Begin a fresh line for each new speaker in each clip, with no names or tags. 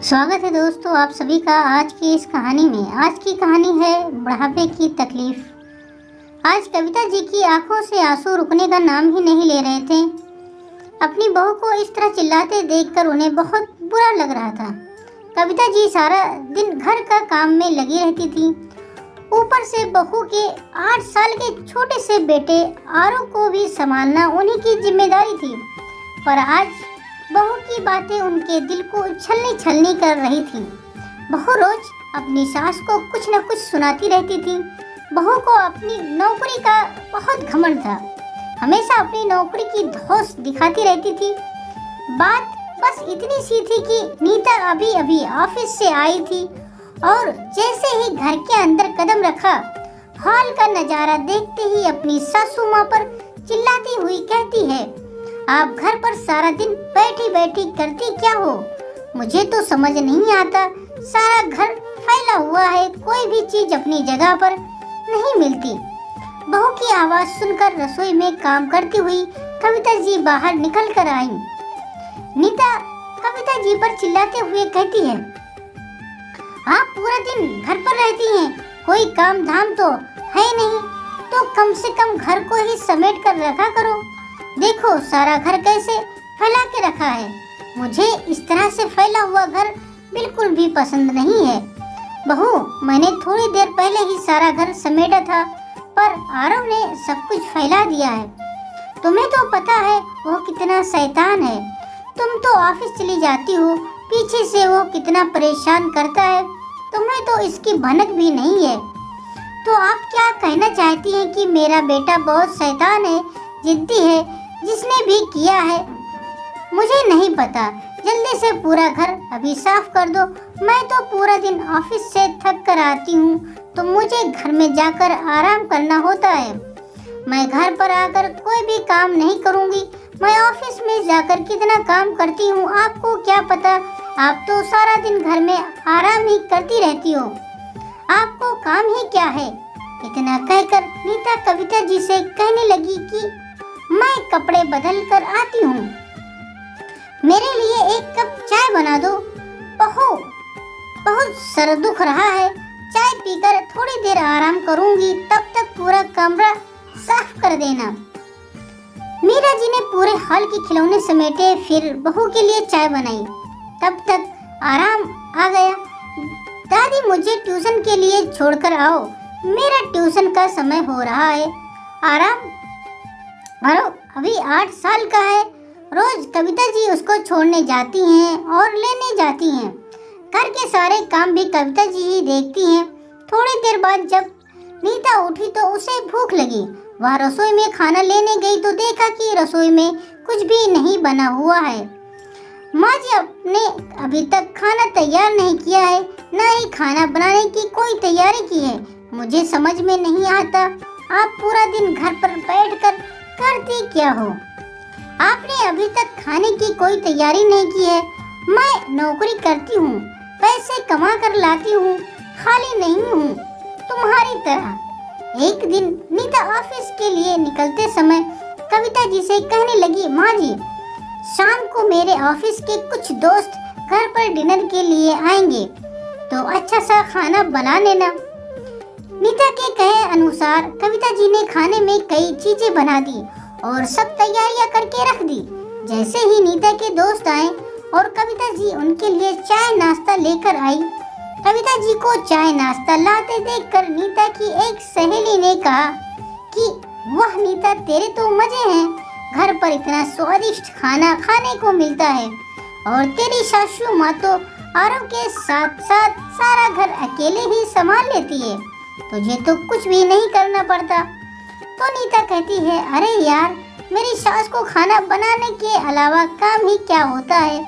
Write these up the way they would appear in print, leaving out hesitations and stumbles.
स्वागत है दोस्तों आप सभी का आज की इस कहानी में। आज की कहानी है बुढ़ापे की तकलीफ। आज कविता जी की आंखों से आंसू रुकने का नाम ही नहीं ले रहे थे। अपनी बहू को इस तरह चिल्लाते देखकर उन्हें बहुत बुरा लग रहा था। कविता जी सारा दिन घर का काम में लगी रहती थी। ऊपर से बहू के 8 साल के छोटे से बेटे आरव को भी संभालना उन्हीं की जिम्मेदारी थी। पर आज बहू की बातें उनके दिल को छलनी कर रही थी। बहू रोज अपनी सास को कुछ न कुछ सुनाती रहती थी। बहू को अपनी नौकरी का बहुत घमंड था। हमेशा अपनी नौकरी की धौंस दिखाती रहती थी। बात बस इतनी सी थी कि नीता अभी अभी ऑफिस से आई थी और जैसे ही घर के अंदर कदम रखा, हॉल का नजारा देखते ही अपनी सासू माँ पर चिल्लाती हुई कहती है, आप घर पर सारा दिन बैठी बैठी करती क्या हो? मुझे तो समझ नहीं आता। सारा घर फैला हुआ है, कोई भी चीज अपनी जगह पर नहीं मिलती। बहू की आवाज सुनकर रसोई में काम करती हुई कविता जी बाहर निकल कर आई। नीता कविता जी पर चिल्लाते हुए कहती है, आप पूरा दिन घर पर रहती हैं, कोई काम धाम तो है नहीं, तो कम से कम घर को ही समेट कर रखा करो। देखो सारा घर कैसे फैला के रखा है। मुझे इस तरह से फैला हुआ घर बिल्कुल भी पसंद नहीं है। बहू, मैंने थोड़ी देर पहले ही सारा घर समेटा था, पर आरव ने सब कुछ फैला दिया है। तुम्हें तो पता है वो कितना शैतान है। तुम तो ऑफिस चली जाती हो, पीछे से वो कितना परेशान करता है, तुम्हें तो इसकी भनक भी नहीं है। तो आप क्या कहना चाहती हैं कि मेरा बेटा बहुत शैतान है, जिद्दी है? जिसने भी किया है मुझे नहीं पता। जल्दी से पूरा घर अभी साफ कर दो। मैं तो पूरा दिन ऑफिस से थक कर आती हूँ, तो मुझे घर में जाकर आराम करना होता है। मैं घर पर आकर कोई भी काम नहीं करूँगी। मैं ऑफिस में जाकर कितना काम करती हूँ आपको क्या पता। आप तो सारा दिन घर में आराम ही करती रहती हो, आपको काम ही क्या है? इतना कहकर नीता कविता जी से कहने लगी कि मैं कपड़े बदल कर आती हूँ, मेरे लिए एक कप चाय बना दो। बहुत सर दुख रहा है, चाय पीकर थोड़ी देर आराम करूँगी, तब तक पूरा कमरा साफ कर देना। मीरा जी ने पूरे हॉल के खिलौने समेटे, फिर बहू के लिए चाय बनाई। तब तक आराम आ गया। दादी मुझे ट्यूशन के लिए छोड़कर आओ, मेरा ट्यूशन का समय हो रहा है। आराम अभी 8 साल का है। रोज कविता जी उसको छोड़ने जाती हैं और लेने जाती हैं। घर के सारे काम भी कविता जी ही देखती हैं। थोड़ी देर बाद जब नीता उठी तो उसे भूख लगी। वह रसोई में खाना लेने गई तो देखा कि रसोई में कुछ भी नहीं बना हुआ है। माँ जी अपने अभी तक खाना तैयार नहीं किया है, न ही खाना बनाने की कोई तैयारी की है। मुझे समझ में नहीं आता, आप पूरा दिन घर पर बैठकर करती क्या हो? आपने अभी तक खाने की कोई तैयारी नहीं की है। मैं नौकरी करती हूँ, पैसे कमा कर लाती हूँ, खाली नहीं हूँ तुम्हारी तरह। एक दिन नीता ऑफिस के लिए निकलते समय कविता जी से कहने लगी, माँ जी शाम को मेरे ऑफिस के कुछ दोस्त घर पर डिनर के लिए आएंगे, तो अच्छा सा खाना बना लेना। नीता के कहे अनुसार कविता जी ने खाने में कई चीजें बना दी और सब तैयारियां करके रख दी। जैसे ही नीता के दोस्त आए और कविता जी उनके लिए चाय नाश्ता लेकर आई, कविता जी को चाय नाश्ता लाते देखकर नीता की एक सहेली ने कहा कि वाह नीता, तेरे तो मजे हैं, घर पर इतना स्वादिष्ट खाना खाने को मिलता है और तेरी सासू माँ तो आरव के साथ साथ सारा घर अकेले ही संभाल लेती है, तुझे तो कुछ भी नहीं करना पड़ता। तो नीता कहती है, अरे यार, मेरी सास को खाना बनाने के अलावा काम ही क्या होता है?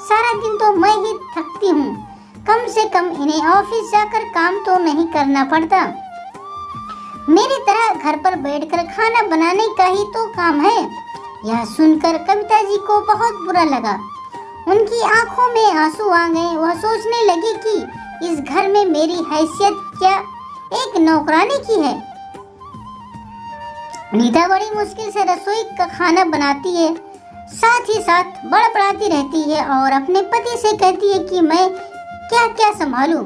सारा दिन तो मैं ही थकती हूँ, कम से कम इन्हें ऑफिस जाकर काम तो नहीं करना पड़ता। मेरी तरह घर पर बैठकर खाना बनाने का ही तो काम है। यह सुनकर कविता जी को बहुत बुरा लगा। उनकी आंखों में आंसू आ गए। वह सोचने लगी कि इस घर में मेरी हैसियत क्या एक नौकरानी की है। नीता बड़ी मुश्किल से रसोई का खाना बनाती है। साथ ही साथ बड़बड़ाती रहती है और अपने पति से कहती है कि मैं क्या क्या संभालूं,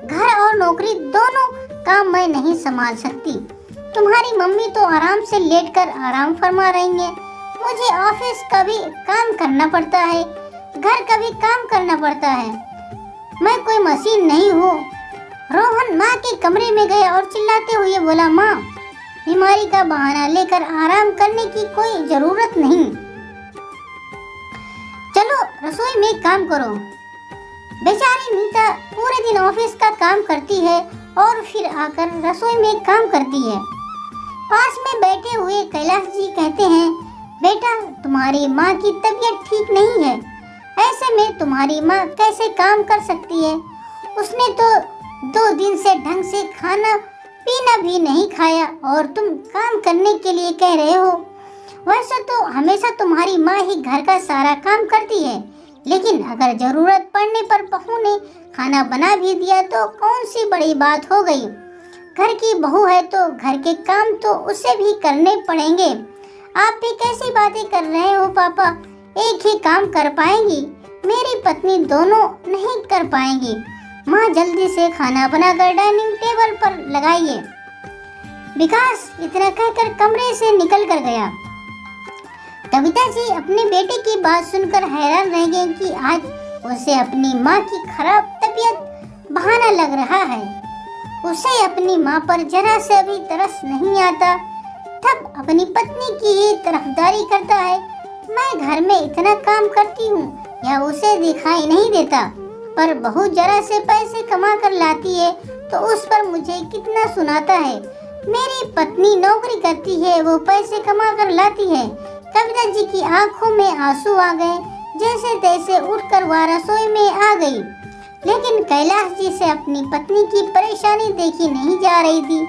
घर और नौकरी दोनों काम मैं नहीं संभाल सकती। तुम्हारी मम्मी तो आराम से लेटकर आराम फरमा रही है, मुझे ऑफिस का भी काम करना पड़ता है, घर का भी काम करना पड़ता है, मैं कोई मशीन नहीं हूँ। रोहन माँ के कमरे में गया और चिल्लाते हुए बोला, माँ, बीमारी का बहाना लेकर आराम करने की कोई जरूरत नहीं, चलो रसोई में काम करो। बेचारी नीता पूरे दिन ऑफिस का काम करती है और फिर आकर रसोई में काम करती है। पास में बैठे हुए कैलाश जी कहते हैं, बेटा तुम्हारी माँ की तबीयत ठीक नहीं है, ऐसे में तुम्हारी माँ कैसे काम कर सकती है, उसने तो 2 दिन से ढंग से खाना पीना भी नहीं खाया और तुम काम करने के लिए कह रहे हो। वैसे तो हमेशा तुम्हारी माँ ही घर का सारा काम करती है, लेकिन अगर जरूरत पड़ने पर बहू ने खाना बना भी दिया तो कौन सी बड़ी बात हो गई। घर की बहू है तो घर के काम तो उसे भी करने पड़ेंगे। आप भी कैसी बातें कर रहे हो पापा, एक ही काम कर पाएंगी, मेरी पत्नी दोनों नहीं कर पाएंगी। माँ जल्दी से खाना बनाकर डाइनिंग टेबल पर लगाइए। विकास इतना कहकर कमरे से निकल कर गया। कविता जी अपने बेटे की बात सुनकर हैरान रह गए कि आज उसे अपनी माँ की खराब तबीयत बहाना लग रहा है। उसे अपनी माँ पर जरा से भी तरस नहीं आता, तब अपनी पत्नी की ही तरफदारी करता है। मैं घर में इतना काम करती हूँ या उसे दिखाई नहीं देता, पर बहू जरा से पैसे कमा कर लाती है तो उस पर मुझे कितना सुनाता है। मेरी पत्नी नौकरी करती है, वो पैसे कमा कर लाती है। कविता जी की आंखों में आंसू आ गए, जैसे तैसे उठकर वह रसोई में आ गई, लेकिन कैलाश जी से अपनी पत्नी की परेशानी देखी नहीं जा रही थी।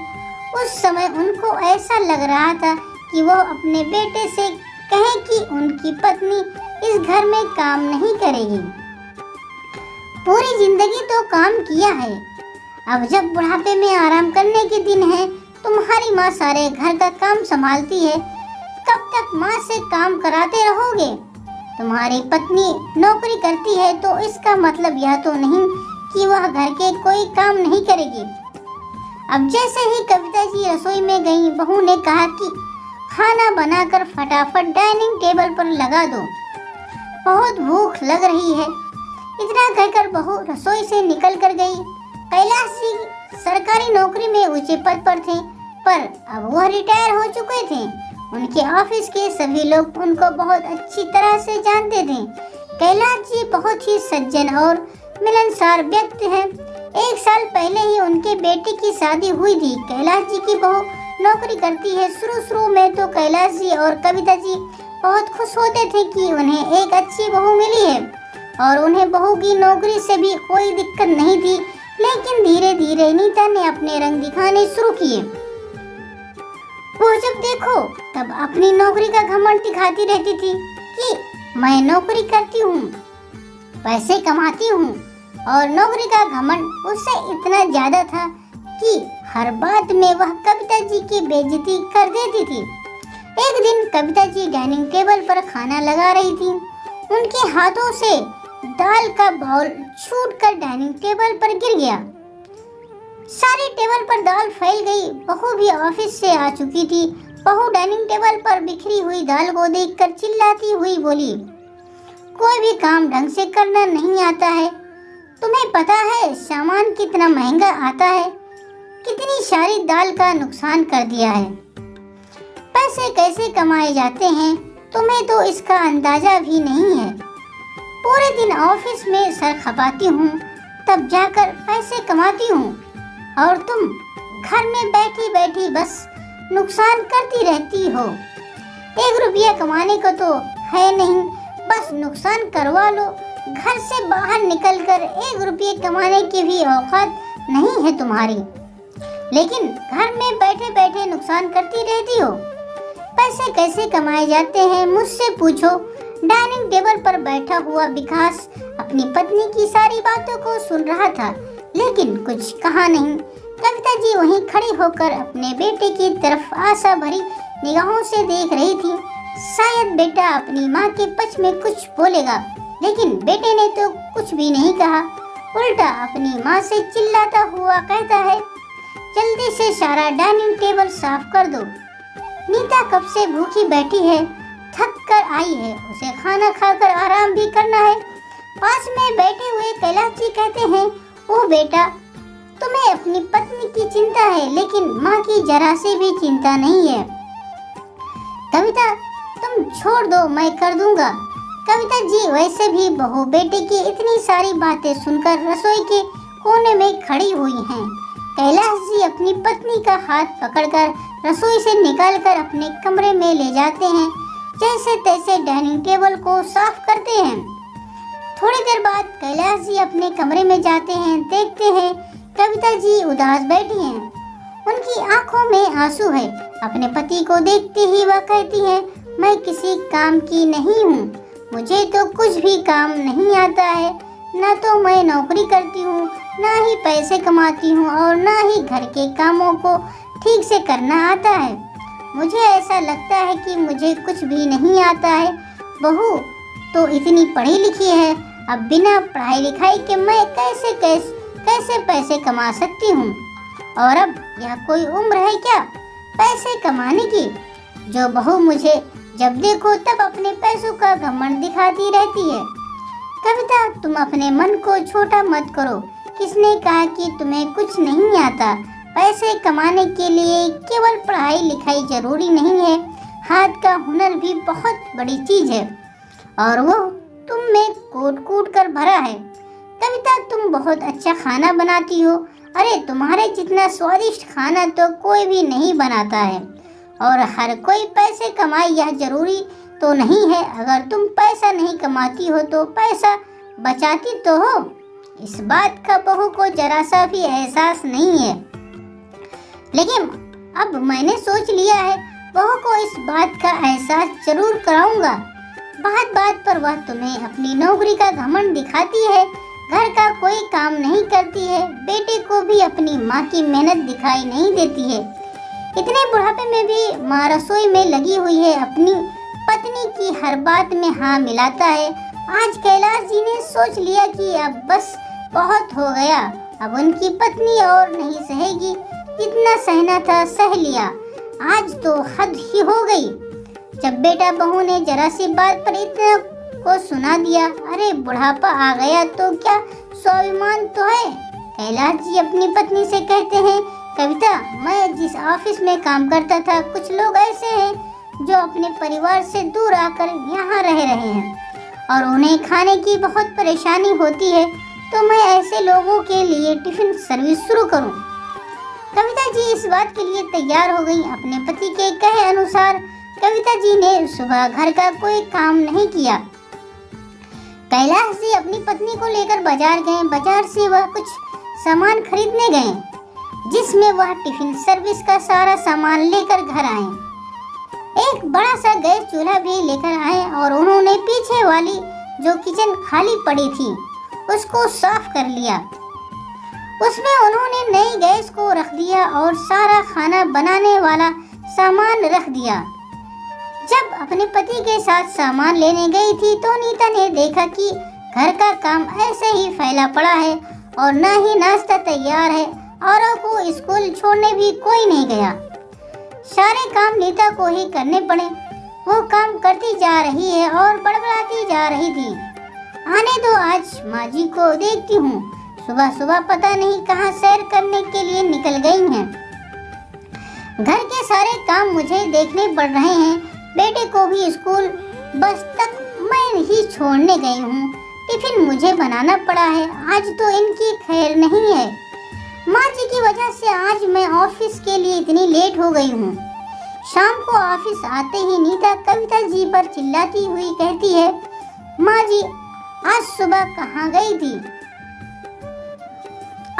उस समय उनको ऐसा लग रहा था कि वो अपने बेटे से कहे कि उनकी पत्नी इस घर में काम नहीं करेगी। पूरी जिंदगी तो काम किया है, अब जब बुढ़ापे में आराम करने के दिन है, तुम्हारी माँ सारे घर का काम संभालती है, कब तक माँ से काम कराते रहोगे। तुम्हारी पत्नी नौकरी करती है तो इसका मतलब यह तो नहीं कि वह घर के कोई काम नहीं करेगी। अब जैसे ही कविता जी रसोई में गई, बहू ने कहा कि खाना बनाकर फटाफट डाइनिंग टेबल पर लगा दो, बहुत भूख लग रही है। इतना कहकर बहू रसोई से निकल कर गई। कैलाश जी सरकारी नौकरी में ऊंचे पद पर थे, पर अब वह रिटायर हो चुके थे। उनके ऑफिस के सभी लोग उनको बहुत अच्छी तरह से जानते थे। कैलाश जी बहुत ही सज्जन और मिलनसार व्यक्ति हैं। 1 साल पहले ही उनके बेटे की शादी हुई थी। कैलाश जी की बहू नौकरी करती है। शुरू में तो कैलाश जी और कविता जी बहुत खुश होते थे कि उन्हें एक अच्छी बहू मिली है और उन्हें बहू की नौकरी से भी कोई दिक्कत नहीं थी। लेकिन धीरे धीरे नीता ने अपने रंग दिखाने शुरू किए। वो जब देखो तब अपनी नौकरी का घमंड दिखाती रहती थी कि मैं नौकरी करती हूँ, पैसे कमाती हूँ, और नौकरी का घमंड उससे इतना ज्यादा था कि हर बात में वह कविता जी की बेइज्जती कर देती थी। एक दिन कविता जी डाइनिंग टेबल पर खाना लगा रही थी। उनके हाथों से दाल का बाउल छूटकर डाइनिंग टेबल पर गिर गया। सारी टेबल पर दाल फैल गई। बहू भी ऑफिस से आ चुकी थी। बहू डाइनिंग टेबल पर बिखरी हुई दाल को देखकर चिल्लाती हुई बोली, कोई भी काम ढंग से करना नहीं आता है। तुम्हें पता है सामान कितना महंगा आता है, कितनी सारी दाल का नुकसान कर दिया है। पैसे कैसे कमाए जाते हैं तुम्हें तो इसका अंदाजा भी नहीं है। पूरे दिन ऑफिस में सर खपाती हूँ, तब जाकर पैसे कमाती हूँ, और तुम घर में बैठी बैठी बस नुकसान करती रहती हो। 1 रुपया कमाने को तो है नहीं, बस नुकसान करवा लो। घर से बाहर निकलकर 1 रुपये कमाने की भी औकात नहीं है तुम्हारी, लेकिन घर में बैठे बैठे नुकसान करती रहती हो। पैसे कैसे कमाए जाते हैं मुझसे पूछो। डाइनिंग टेबल पर बैठा हुआ विकास अपनी पत्नी की सारी बातों को सुन रहा था, लेकिन कुछ कहा नहीं। कविता जी वहीं खड़ी होकर अपने बेटे की तरफ आशा भरी निगाहों से देख रही थी। शायद बेटा अपनी माँ के पक्ष में कुछ बोलेगा, लेकिन बेटे ने तो कुछ भी नहीं कहा। उल्टा अपनी माँ से चिल्लाता हुआ कहता है, जल्दी से सारा डाइनिंग टेबल साफ कर दो। नीता कब से भूखी बैठी है, थक कर आई है, उसे खाना खाकर आराम भी करना है। पास में बैठे हुए कैलाश जी कहते हैं, ओह बेटा, तुम्हें अपनी पत्नी की चिंता है, लेकिन माँ की जरा से भी चिंता नहीं है। कविता, तुम छोड़ दो, मैं कर दूंगा। कविता जी वैसे भी बहू बेटे की इतनी सारी बातें सुनकर रसोई के कोने में खड़ी हुई हैं। कैलाश जी अपनी पत्नी का हाथ पकड़कर रसोई से निकालकर अपने कमरे में ले जाते हैं, जैसे तैसे डाइनिंग टेबल को साफ करते हैं। थोड़ी देर बाद कैलाश जी अपने कमरे में जाते हैं, देखते हैं कविता जी उदास बैठी हैं। उनकी आंखों में आंसू है। अपने पति को देखते ही वह कहती है, मैं किसी काम की नहीं हूँ, मुझे तो कुछ भी काम नहीं आता है। ना तो मैं नौकरी करती हूँ, ना ही पैसे कमाती हूँ, और ना ही घर के कामों को ठीक से करना आता है। मुझे ऐसा लगता है कि मुझे कुछ भी नहीं आता है। बहू तो इतनी पढ़ी लिखी है, अब बिना पढ़ाई लिखाई के मैं कैसे पैसे कमा सकती हूँ? और अब यह कोई उम्र है क्या पैसे कमाने की? जो बहू मुझे जब देखो तब अपने पैसों का घमंड दिखाती रहती है। कविता, तुम अपने मन को छोटा मत करो। किसने कहा कि तुम्हें कुछ नहीं आता? पैसे कमाने के लिए केवल पढ़ाई लिखाई जरूरी नहीं है, हाथ का हुनर भी बहुत बड़ी चीज है, और वो तुम में कूट कूट कर भरा है। कविता, तुम बहुत अच्छा खाना बनाती हो। अरे तुम्हारे जितना स्वादिष्ट खाना तो कोई भी नहीं बनाता है, और हर कोई पैसे कमाए यह जरूरी तो नहीं है। अगर तुम पैसा नहीं कमाती हो तो पैसा बचाती तो हो। इस बात का बहू को जरा सा भी एहसास नहीं है, लेकिन अब मैंने सोच लिया है, बहू को इस बात का एहसास जरूर कराऊंगा। बात बात पर वह तुम्हें अपनी नौकरी का घमंड दिखाती है, घर का कोई काम नहीं करती है, बेटे को भी अपनी माँ की मेहनत दिखाई नहीं देती है। इतने बुढ़ापे में भी माँ रसोई में लगी हुई है, अपनी पत्नी की हर बात में हाँ मिलाता है। आज कैलाश जी ने सोच लिया कि अब बस बहुत हो गया, अब उनकी पत्नी और नहीं सहेगी, जितना सहना था सह लिया, आज तो हद ही हो गई। जब बेटा बहू ने जरा सी बात पर इतना को सुना दिया, अरे बुढ़ापा आ गया तो क्या स्वाभिमान तो है। कैलाश जी अपनी पत्नी से कहते हैं, कविता, मैं जिस ऑफिस में काम करता था, कुछ लोग ऐसे हैं जो अपने परिवार से दूर आकर यहाँ रह रहे हैं और उन्हें खाने की बहुत परेशानी होती है, तो मैं ऐसे लोगों के लिए टिफिन सर्विस शुरू करूं। कविता जी इस बात के लिए तैयार हो गई। अपने पति के कहे अनुसार कविता जी ने सुबह घर का कोई काम नहीं किया। कैलाश जी अपनी पत्नी को लेकर बाजार गए। बाजार से वह कुछ सामान खरीदने गए, जिसमें वह टिफिन सर्विस का सारा सामान लेकर घर आए। एक बड़ा सा गैस चूल्हा भी लेकर आए और उन्होंने पीछे वाली जो किचन खाली पड़ी थी उसको साफ कर लिया। उसमें उन्होंने नई गैस को रख दिया और सारा खाना बनाने वाला सामान रख दिया। जब अपने पति के साथ सामान लेने गई थी तो नीता ने देखा कि घर का काम ऐसे ही फैला पड़ा है और न ही नाश्ता तैयार है, औरों को स्कूल छोड़ने भी कोई नहीं गया। सारे काम नीता को ही करने पड़े। वो काम करती जा रही है और बड़बड़ाती जा रही थी। आने दो, आज माँ जी को देखती हूँ, सुबह सुबह पता नहीं कहाँ सैर करने के लिए निकल गई हैं। घर के सारे काम मुझे देखने पड़ रहे हैं। बेटे को भी स्कूल बस तक मैं ही छोड़ने गई हूँ। टिफिन मुझे बनाना पड़ा है, आज तो इनकी खैर नहीं है। माँ जी की वजह से आज मैं ऑफिस के लिए इतनी लेट हो गई हूँ। शाम को ऑफिस आते ही नीता कविता जी पर चिल्लाती हुई कहती है, माँ जी आज सुबह कहाँ गई थी?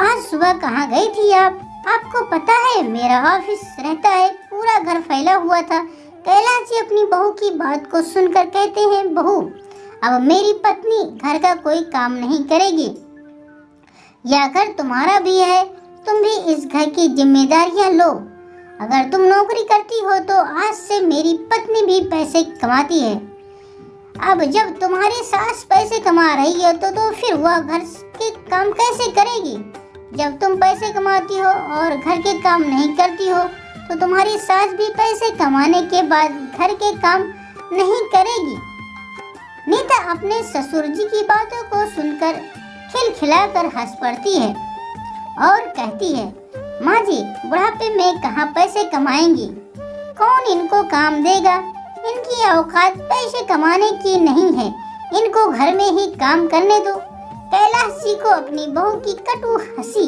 आज सुबह कहाँ गई थी आप? आपको पता है मेरा ऑफिस रहता है, पूरा घर फैला हुआ था। कैलाश जी अपनी बहू की बात को सुनकर कहते हैं, बहू अब मेरी पत्नी घर का कोई काम नहीं करेगी, यह घर तुम्हारा भी है, तुम भी इस घर की जिम्मेदारियां लो। अगर तुम नौकरी करती हो तो आज से मेरी पत्नी भी पैसे कमाती है। अब जब तुम्हारी सास पैसे कमा रही है तो फिर वह घर के काम कैसे करेगी? जब तुम पैसे कमाती हो और घर के काम नहीं करती हो तो तुम्हारी सास भी पैसे कमाने के बाद घर के काम नहीं करेगी। नीता अपने ससुर जी की बातों को सुनकर खिलखिलाकर हंस पड़ती है और कहती है, माँ जी, बुढ़ापे में कहाँ पैसे कमाएंगी? कौन इनको काम देगा? इनकी औकात पैसे कमाने की नहीं है, इनको घर में ही काम करने दो। कैलाश जी को अपनी बहू की कटु हंसी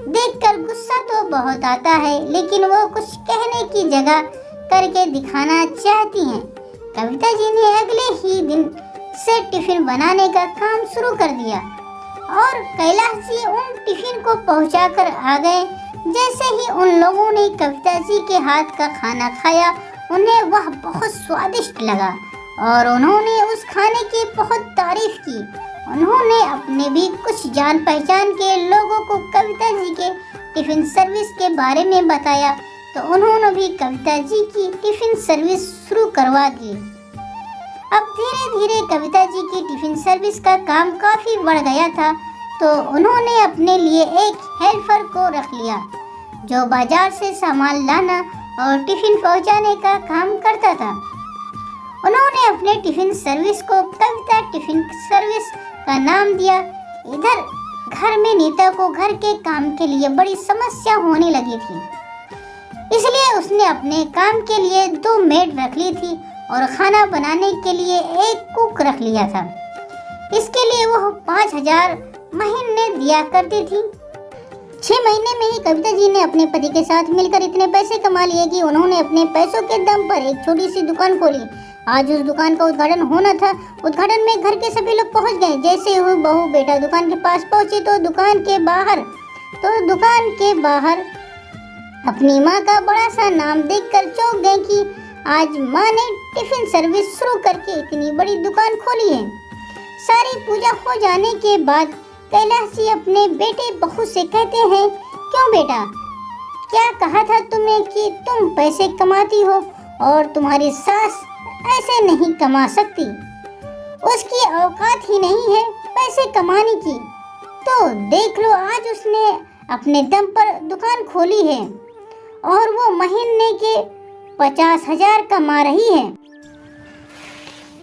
देखकर गुस्सा तो बहुत आता है, लेकिन वो कुछ कहने की जगह करके दिखाना चाहती हैं। कविता जी ने अगले ही दिन से टिफिन बनाने का काम शुरू कर दिया और कैलाश जी उन टिफिन को पहुंचाकर आ गए। जैसे ही उन लोगों ने कविता जी के हाथ का खाना खाया, उन्हें वह बहुत स्वादिष्ट लगा और उन्होंने उस खाने की बहुत तारीफ की। उन्होंने अपने भी कुछ जान पहचान के लोगों को कविता जी के टिफिन सर्विस के बारे में बताया, तो उन्होंने भी कविता जी की टिफिन सर्विस शुरू करवा दी। अब धीरे धीरे कविता जी की टिफिन सर्विस का काम काफ़ी बढ़ गया था, तो उन्होंने अपने लिए एक हेल्पर को रख लिया जो बाजार से सामान लाना और टिफिन पहुंचाने का काम करता था। उन्होंने अपने टिफिन सर्विस को कविता टिफिन सर्विस का नाम दिया। इधर घर में नीता को घर के काम के लिए बड़ी समस्या होने लगी थी, इसलिए उसने अपने काम के लिए 2 मेड रख ली थी और खाना बनाने के लिए 1 कुक रख लिया था। इसके लिए वह 5,000 महीने दिया करती थी। 6 महीने में ही कविता जी ने अपने पति के साथ मिलकर इतने पैसे कमा लिए कि उन्होंने अपने पैसों के दम पर एक छोटी सी दुकान खोली। आज उस दुकान का उद्घाटन होना था। उद्घाटन में घर के सभी लोग पहुंच गए। जैसे ही बहू बेटा दुकान के पास पहुंचे तो दुकान के बाहर अपनी माँ का बड़ा सा नाम देखकर चौंक गए कि आज माँ ने टिफिन सर्विस शुरू करके इतनी बड़ी दुकान खोली है। सारी पूजा हो जाने के बाद कैलाश जी अपने बेटे बहू से कहते हैं, क्यों बेटा, क्या कहा था तुमने कि तुम पैसे कमाती हो और तुम्हारी सास ऐसे नहीं कमा सकती? उसकी औकात ही नहीं है पैसे कमाने की। तो देख लो, आज उसने अपने दम पर दुकान खोली है और वो महीने के 50,000 कमा रही है।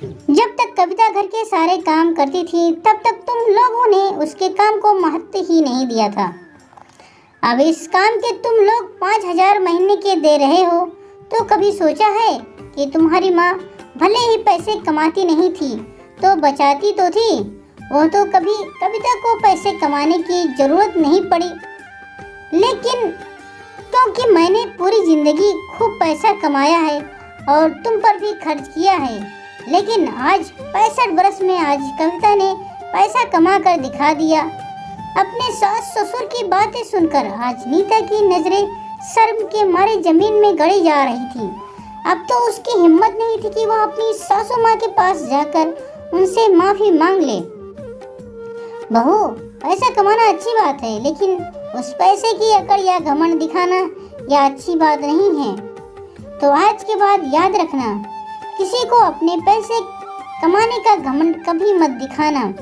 जब तक कविता घर के सारे काम करती थी तब तक तुम लोगों ने उसके काम को महत्व ही नहीं दिया था। अब इस काम के तुम लोग 5,000 महीने के दे रहे हो, तो कभी सोचा है कि तुम्हारी माँ भले ही पैसे कमाती नहीं थी तो बचाती तो थी। वो तो कभी कविता को पैसे कमाने की जरूरत नहीं पड़ी, लेकिन क्योंकि मैंने पूरी जिंदगी खूब पैसा कमाया है और तुम पर भी खर्च किया है, लेकिन आज 65 बरस में आज कविता ने पैसा कमा कर दिखा दिया। अपने सास ससुर की बातें सुनकर आज नीता की नजरें शर्म के मारे जमीन में गड़ी जा रही थी। अब तो उसकी हिम्मत नहीं थी कि वह अपनी सासू माँ के पास जाकर उनसे माफी मांग ले। बहू, पैसा कमाना अच्छी बात है, लेकिन उस पैसे की अकड़ या घमंड दिखाना यह अच्छी बात नहीं है। तो आज के बाद याद रखना, किसी को अपने पैसे कमाने का घमंड कभी मत दिखाना।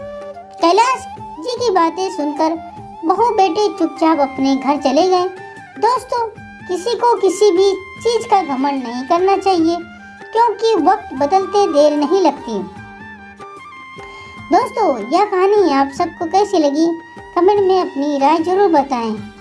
कैलाश जी की बातें सुनकर बहू बेटे चुपचाप अपने घर चले गए। दोस्तों, किसी को किसी भी चीज का घमंड नहीं करना चाहिए, क्योंकि वक्त बदलते देर नहीं लगती। दोस्तों, यह कहानी आप सबको कैसी लगी कमेंट में अपनी राय जरूर बताएं।